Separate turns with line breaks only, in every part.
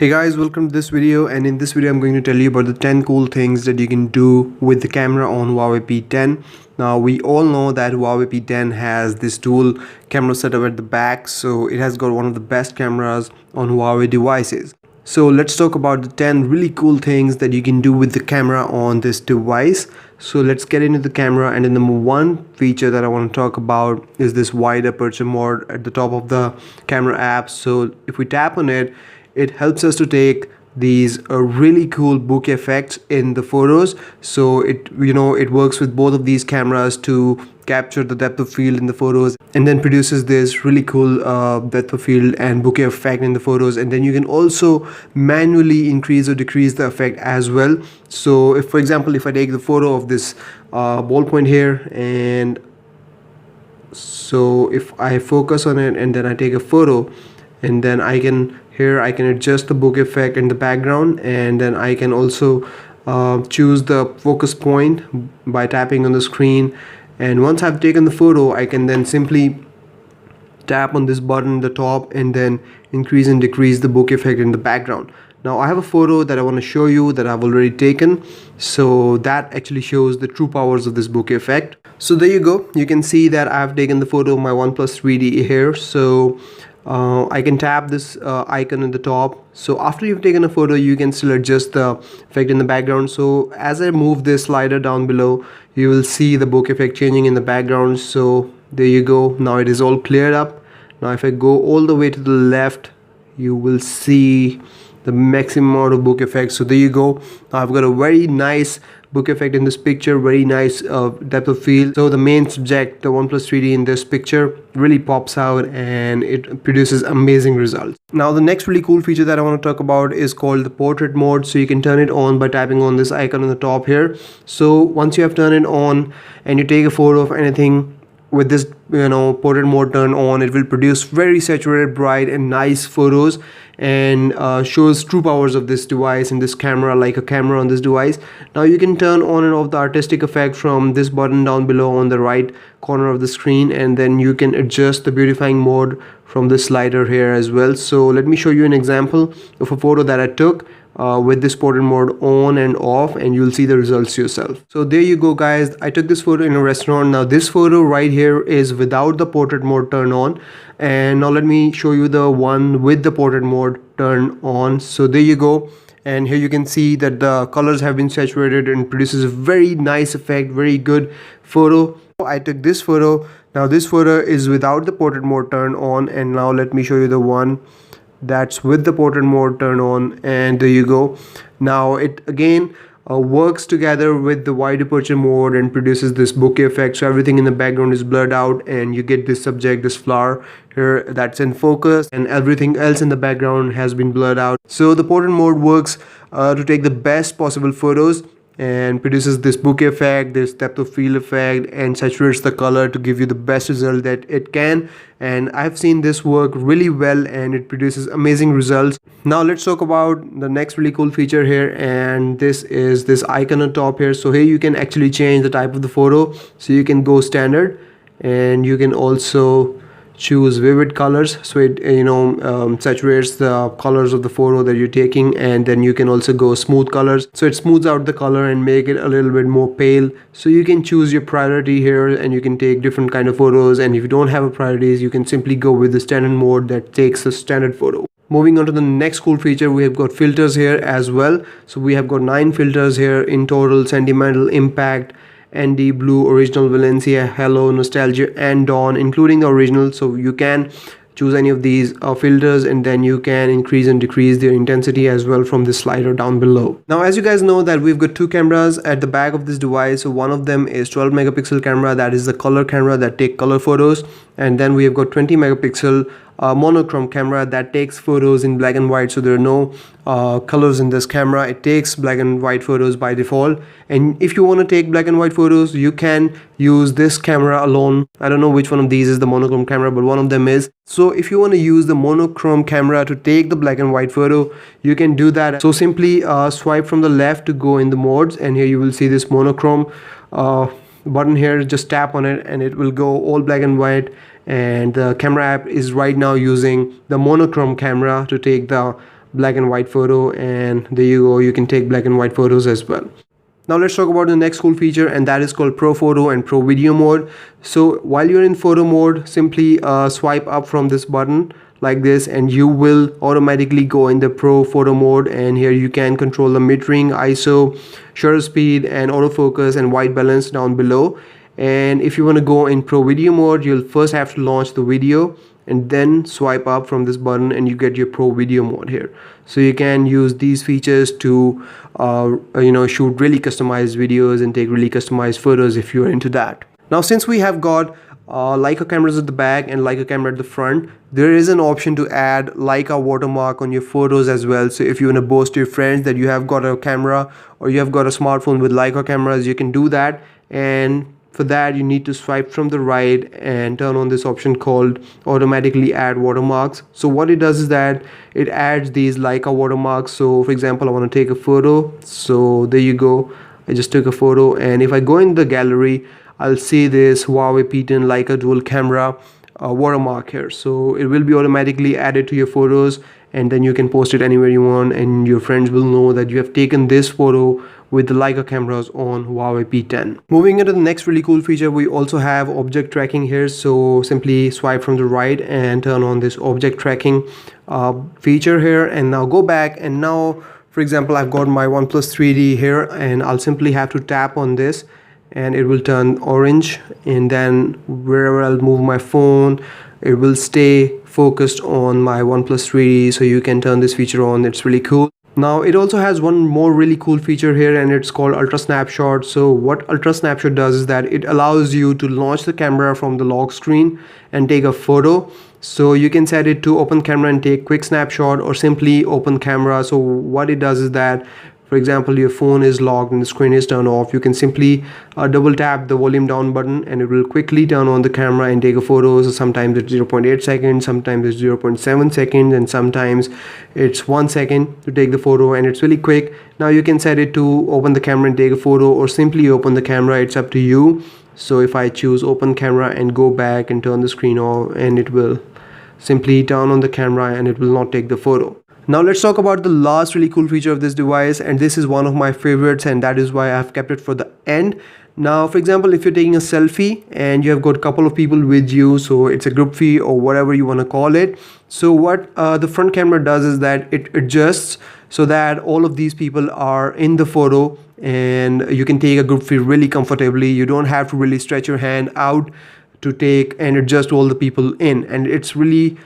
Hey guys, welcome to this video, and in this video I'm going to tell you about the 10 cool things that you can do with the camera on Huawei P10. Now we all know that Huawei P10 has this dual camera setup at the back, so it has got one of the best cameras on Huawei devices. So let's talk about the 10 really cool things that you can do with the camera on this device. So let's get into the camera, and the number one feature that I want to talk about is this wide aperture mode at the top of the camera app. So if we tap on it, it helps us to take these really cool bokeh effects in the photos. So it works with both of these cameras to capture the depth of field in the photos, and then produces this really cool depth of field and bokeh effect in the photos. And then you can also manually increase or decrease the effect as well. So if, for example, if I take the photo of this ballpoint here, and so if I focus on it and then I take a photo, and then I can adjust the bokeh effect in the background, and then I can also choose the focus point by tapping on the screen. And once I've taken the photo, I can then simply tap on this button at the top and then increase and decrease the bokeh effect in the background. Now I have a photo that I want to show you that I've already taken, so that actually shows the true powers of this bokeh effect. So there you go, you can see that I've taken the photo of my OnePlus 3D here. So I can tap this icon at the top. So after you've taken a photo, you can still adjust the effect in the background. So as I move this slider down below, you will see the bokeh effect changing in the background. So there you go, now it is all cleared up. Now if I go all the way to the left, you will see the maximum amount of bokeh effect. So there you go, now I've got a very nice bokeh effect in this picture, very nice depth of field. So the main subject, the OnePlus 3D in this picture, really pops out and it produces amazing results. Now the next really cool feature that I want to talk about is called the portrait mode. So you can turn it on by tapping on this icon on the top here. So once you have turned it on and you take a photo of anything with this portrait mode turned on, it will produce very saturated, bright and nice photos, and shows true powers of this device and this camera, like a camera on this device. Now you can turn on and off the artistic effect from this button down below on the right corner of the screen, and then you can adjust the beautifying mode from this slider here as well. So let me show you an example of a photo that I took with this portrait mode on and off, and you'll see the results yourself. So there you go guys, I took this photo in a restaurant. Now this photo right here is without the portrait mode turned on, and now let me show you the one with the portrait mode turned on. So there you go, and here you can see that the colors have been saturated and produces a very nice effect, very good photo. I took this photo. Now this photo is without the portrait mode turned on, and now let me show you the one that's with the portrait mode turned on, and there you go. Now it again works together with the wide aperture mode and produces this bokeh effect. So everything in the background is blurred out, and you get this subject, this flower here, that's in focus, and everything else in the background has been blurred out. So the portrait mode works to take the best possible photos and produces this bokeh effect, this depth of field effect, and saturates the color to give you the best result that it can. And I've seen this work really well, and it produces amazing results. Now let's talk about the next really cool feature here, and this is this icon on top here. So here you can actually change the type of the photo. So you can go standard, and you can also choose vivid colors, so it saturates the colors of the photo that you're taking. And then you can also go smooth colors, so it smooths out the color and make it a little bit more pale. So you can choose your priority here, and you can take different kind of photos. And if you don't have a priorities, you can simply go with the standard mode that takes a standard photo. Moving on to the next cool feature, we have got filters here as well. So we have got 9 filters here in total: sentimental, impact, ND, blue, original, Valencia, hello, nostalgia, and dawn, including the original. So you can choose any of these filters, and then you can increase and decrease their intensity as well from the slider down below. Now as you guys know that we've got 2 cameras at the back of this device. So one of them is 12 megapixel camera, that is the color camera that take color photos, and then we have got 20 megapixel monochrome camera that takes photos in black and white. So there are no colors in this camera, it takes black and white photos by default. And if you want to take black and white photos, you can use this camera alone. I don't know which one of these is the monochrome camera, but one of them is. So if you want to use the monochrome camera to take the black and white photo, you can do that. So simply swipe from the left to go in the modes, and here you will see this monochrome button here. Just tap on it and it will go all black and white, and the camera app is right now using the monochrome camera to take the black and white photo, and there you go, you can take black and white photos as well. Now let's talk about the next cool feature, and that is called Pro Photo and Pro Video mode. So while you're in photo mode, simply swipe up from this button like this, and you will automatically go in the Pro Photo mode. And here you can control the metering, ISO, shutter speed, and autofocus and white balance down below. And if you want to go in Pro Video mode, you'll first have to launch the video and then swipe up from this button, and you get your Pro Video mode here. So you can use these features to shoot really customized videos and take really customized photos if you're into that. Now since we have got Leica cameras at the back and Leica camera at the front, there is an option to add Leica watermark on your photos as well. So if you want to boast to your friends that you have got a camera or you have got a smartphone with Leica cameras, you can do that. And for that, you need to swipe from the right and turn on this option called automatically add watermarks. So what it does is that it adds these Leica watermarks. So for example, I want to take a photo, so there you go, I just took a photo, and if I go in the gallery, I'll see this Huawei P10 Leica dual camera watermark here. So it will be automatically added to your photos, and then you can post it anywhere you want, and your friends will know that you have taken this photo with the Leica cameras on Huawei P10. Moving into the next really cool feature, we also have object tracking here. So simply swipe from the right and turn on this object tracking feature here, and now go back, and now for example, I've got my OnePlus 3D here, and I'll simply have to tap on this and it will turn orange, and then wherever I'll move my phone, it will stay focused on my OnePlus 3D. So you can turn this feature on. It's really cool. Now it also has one more really cool feature here, and it's called Ultra Snapshot. So what Ultra Snapshot does is that it allows you to launch the camera from the lock screen and take a photo. So you can set it to open camera and take quick snapshot, or simply open camera. So what it does is that, for example, your phone is locked and the screen is turned off, you can simply double tap the volume down button and it will quickly turn on the camera and take a photo. So sometimes it's 0.8 seconds, sometimes it's 0.7 seconds, and sometimes it's 1 second to take the photo, and it's really quick. Now you can set it to open the camera and take a photo, or simply open the camera. It's up to you. So if I choose open camera and go back and turn the screen off, and it will simply turn on the camera and it will not take the photo. Now let's talk about the last really cool feature of this device, and this is one of my favorites, and that is why I have kept it for the end. Now for example, if you're taking a selfie and you have got a couple of people with you, so it's a group fee or whatever you want to call it. So what the front camera does is that it adjusts so that all of these people are in the photo, and you can take a group fee really comfortably. You don't have to really stretch your hand out to take and adjust all the people in, and it's really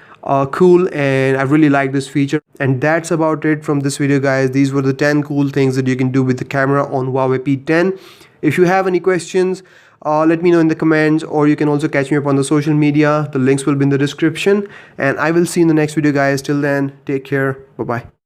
cool, and I really like this feature. And that's about it from this video, guys. These were the 10 cool things that you can do with the camera on Huawei P10. If you have any questions, let me know in the comments, or you can also catch me up on the social media. The links will be in the description, and I will see you in the next video, guys. Till then, take care. Bye bye.